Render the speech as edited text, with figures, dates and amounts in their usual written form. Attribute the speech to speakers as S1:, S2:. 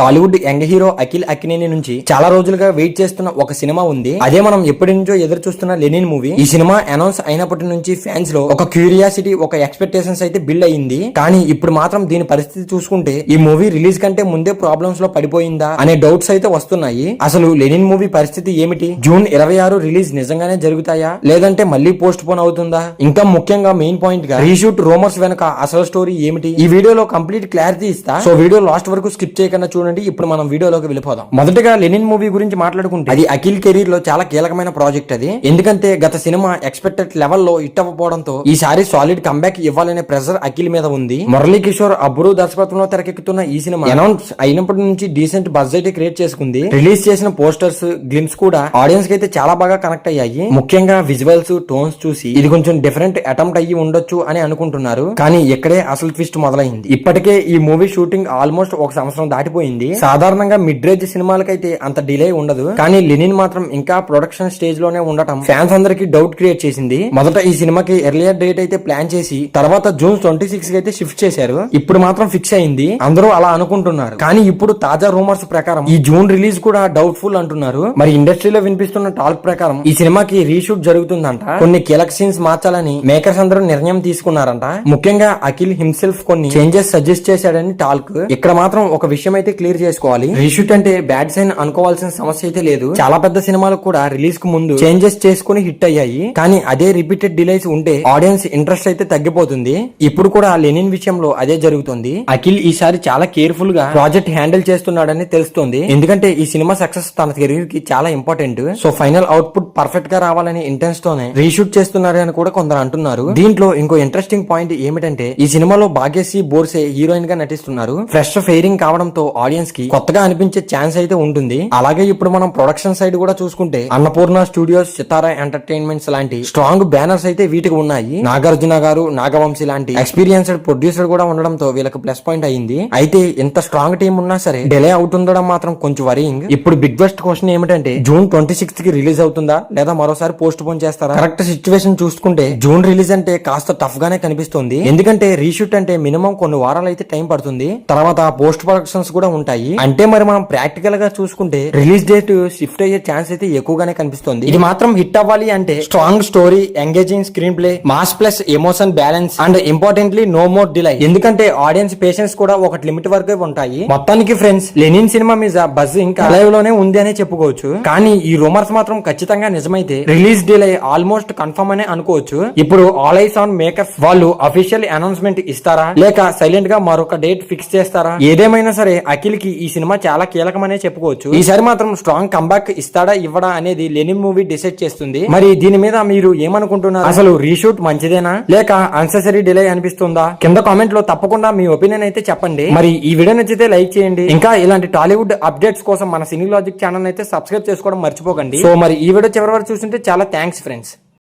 S1: Tollywood young hero Akhil Akkineni నుంచి చాలా రోజులుగా వెయిట్ చేస్తున్న ఒక సినిమా ఉంది. అదే మనం ఎప్పటి నుంచో ఎదురు చూస్తున్న లెనిన్ మూవీ. ఈ సినిమా అనౌన్స్ అయినప్పటి నుంచి ఫ్యాన్స్ లో ఒక క్యూరియాసిటీ, ఒక ఎక్స్పెక్టేషన్స్ అయితే బిల్డ్ అయ్యింది. కానీ ఇప్పుడు మాత్రం దీని పరిస్థితి చూసుకుంటే ఈ మూవీ రిలీజ్ కంటే ముందే ప్రాబ్లమ్స్ లో పడిపోయిందా అనే డౌట్స్ అయితే వస్తున్నాయి. అసలు లెనిన్ మూవీ పరిస్థితి ఏమిటి? జూన్ 26 రిలీజ్ నిజంగానే జరుగుతాయా, లేదంటే మళ్ళీ పోస్ట్ పోన్ అవుతుందా? ఇంకా ముఖ్యంగా మెయిన్ పాయింట్ గా రీషూట్ రూమర్స్ వెనక అసలు స్టోరీ ఏమిటి? ఈ వీడియోలో కంప్లీట్ క్లారిటీ ఇస్తా. సో వీడియో లాస్ట్ వరకు స్కిప్ చేయకుండా చూడండి. ఇప్పుడు మనం వీడియోలోకి వెళ్ళిపోదాం. మొదటగా లెనిన్ మూవీ గురించి మాట్లాడుకుంటే అది అఖిల్ కెరీర్ లో చాలా కీలకమైన ప్రాజెక్ట్. అది ఎందుకంటే గత సినిమా ఎక్స్పెక్టెడ్ లెవెల్ లో హిట్ అవ్వకపోవడంతో ఈసారి సాలిడ్ కంబ్యాక్ ఇవ్వాలనే ప్రెషర్ అఖిల్ మీద ఉంది. మురళీ కిషోర్ అబ్బురు దర్శకత్వంలో తెరకెక్కుతున్న ఈ సినిమా అనౌన్స్ అయినప్పటి నుంచి డీసెంట్ బజ్ అయితే క్రియేట్ చేసుకుంది. రిలీజ్ చేసిన పోస్టర్స్, గ్లిమ్స్ కూడా ఆడియన్స్ కి అయితే చాలా బాగా కనెక్ట్ అయ్యాయి. ముఖ్యంగా విజువల్స్, టోన్స్ చూసి ఇది కొంచెం డిఫరెంట్ అటెంప్ట్ అయ్యి ఉండొచ్చు అని అనుకుంటున్నారు. కానీ ఇక్కడే అసలు ట్విస్ట్ మొదలైంది. ఇప్పటికే ఈ మూవీ షూటింగ్ ఆల్మోస్ట్ ఒక సంవత్సరం దాటిపోయింది. సాధారణంగా మిడ్ రేంజ్ సినిమాలకైతే అంత డిలే ఉండదు. కానీ లెనిన్ మాత్రం ఇంకా ప్రొడక్షన్ స్టేజ్ లోనే ఉండటం ఫ్యాన్స్ అందరికి డౌట్ క్రియేట్ చేసింది. మొదట ఈ సినిమాకి ఎర్లియర్ డేట్ అయితే ప్లాన్ చేసి తర్వాత జూన్ 26 కి అయితే షిఫ్ట్ చేశారు. ఇప్పుడు మాత్రం ఫిక్స్ అయింది. అందరూ అలా అనుకుంటున్నారు. కానీ ఇప్పుడు తాజా రూమర్స్ ప్రకారం ఈ జూన్ రిలీజ్ కూడా డౌట్ఫుల్ అంటున్నారు. మరి ఇండస్ట్రీలో వినిపిస్తున్న టాక్ ప్రకారం ఈ సినిమాకి రీషూట్ జరుగుతుందంట. కొన్ని కీలక సీన్స్ మార్చాలని మేకర్స్ అందరూ నిర్ణయం తీసుకున్నారంట. ముఖ్యంగా అఖిల్ హిమ్సెల్ఫ్ కొన్ని చేంజెస్ సజెస్ట్ చేశాడని టాల్క్. ఇక్కడ మాత్రం ఒక విషయం అయితే క్లియర్ చేసుకోవాలి. రీషూట్ అంటే బ్యాడ్ సైన్ అనుకోవాల్సిన సమస్య అయితే లేదు. చాలా పెద్ద సినిమాలకు కూడా రిలీజ్ కు ముందు చేంజెస్ చేసుకుని హిట్ అయ్యాయి. కానీ అదే రిపీటెడ్ డిలేస్ ఉంటే ఆడియన్స్ ఇంట్రెస్ట్ అయితే తగ్గిపోతుంది. ఇప్పుడు కూడా లెనిన్ విషయంలో అదే జరుగుతుంది. అఖిల్ ఈసారి చాలా కేర్ఫుల్ గా ప్రాజెక్ట్ హ్యాండిల్ చేస్తున్నాడని తెలుస్తుంది. ఎందుకంటే ఈ సినిమా సక్సెస్ తన కెరీర్ కి చాలా important. So final output perfect గా రావాలని ఇంటెన్స్ తోనే రీషూట్ చేస్తున్నారని కూడా కొందరు అంటున్నారు. దీంట్లో ఇంకో ఇంట్రెస్టింగ్ పాయింట్ ఏమిటంటే ఈ సినిమాలో భాగ్యశ్రీ బోర్సే హీరోయిన్ గా నటిస్తున్నారు. ఫ్రెష్ ఫెయిరింగ్ కావడంతో ఆడియన్స్ కి కొత్తగా అనిపించే ఛాన్స్ అయితే ఉంటుంది. అలాగే ఇప్పుడు మనం ప్రొడక్షన్ సైడ్ కూడా చూసుకుంటే అన్నపూర్ణ స్టూడియోస్, సితారా ఎంటర్టైన్మెంట్స్ లాంటి స్ట్రాంగ్ బ్యానర్స్ అయితే వీటికి ఉన్నాయి. నాగార్జున గారు, నాగవంశీ లాంటి ఎక్స్పీరియన్స్డ్ ప్రొడ్యూసర్ కూడా ఉండడంతో వీళ్ళకి ప్లస్ పాయింట్ అయింది. అయితే ఇంత స్ట్రాంగ్ టీం ఉన్నా సరే డిలే అవుతుండడం మాత్రం కొంచెం వరీయింగ్. ఇప్పుడు బిగ్ బెస్ట్ క్వశ్చన్ ఏమిటంటే జూన్ 26 కి రిలీజ్ అవుతుందా లేదా మరోసారి పోస్ట్ పోన్ చేస్తారా? కరెక్ట్ సిచ్యువేషన్ చూసుకుంటే జూన్ రిలీజ్ అంటే కాస్త టఫ్ గానే కనిపిస్తుంది. ఎందుకంటే రీషూట్ అంటే మినిమం కొన్ని వారాలు అయితే టైం పడుతుంది. తర్వాత పోస్ట్ ప్రొడక్షన్స్ కూడా ఉంటాయి. అంటే మరి మనం ప్రాక్టికల్ గా చూసుకుంటే రిలీజ్ డేట్ షిఫ్ట్ అయ్యే ఛాన్స్ అయితే ఎక్కువగానే కనిపిస్తుంది. ఇది మాత్రం హిట్ అవ్వాలి అంటే strong story, engaging screenplay, mass plus emotion balance and importantly no more delay. ఎందుకంటే ఆడియన్స్ పేషెన్స్ కూడా ఒక లిమిట్ వరకే ఉంటాయి. మొత్తానికి ఫ్రెండ్స్, లెనిన్ సినిమా మీద బజ్ ఇంకా లైవ్ లోనే ఉంది అనే చెప్పుకోవచ్చు. కానీ ఈ రూమర్స్ మాత్రం ఖచ్చితంగా నిజమైతే రిలీజ్ డిలే ఆల్మోస్ట్ కన్ఫర్మ్ అనే అనుకోవచ్చు. ఇప్పుడు ఆల్ ఐస్ ఆన్ మేకర్స్. వాళ్ళు అఫీషియల్ అనౌన్స్మెంట్ ఇస్తారా లేక సైలెంట్ గా మరొక డేట్ ఫిక్స్ చేస్తారా? ఏదేమైనా సరే అఖిల్ కి ఈ సినిమా చాలా కీలకమనే చెప్పుకోవచ్చు. ఈసారి మాత్రం స్ట్రాంగ్ కంబ్యాక్ ఇస్తాడా ఇవ్వడా అనేది లెనిన్ మూవీ డిసైడ్ చేస్తుంది. మరి దీని మీద మీరు ఏమనుకుంటున్నారు? అసలు రీషూట్ మంచిదేనా లేక అన్సెసరీ డిలే అనిపిస్తుందా? కింద కామెంట్ లో తప్పకుండా మీ ఒపీనియన్ అయితే చెప్పండి. మరి ఈ వీడియో నచ్చితే లైక్ చేయండి. ఇంకా ఇలాంటి టాలీవుడ్ అప్డేట్స్ కోసం మన సినీ లాజిక్ ఛానల్ అయితే సబ్స్క్రైబ్ చేసుకోవడం మర్చిపోకండి. సో మరి ఈ వీడియో చివరి వరకు చూస్తుంటే చాలా థ్యాంక్స్ ఫ్రెండ్స్.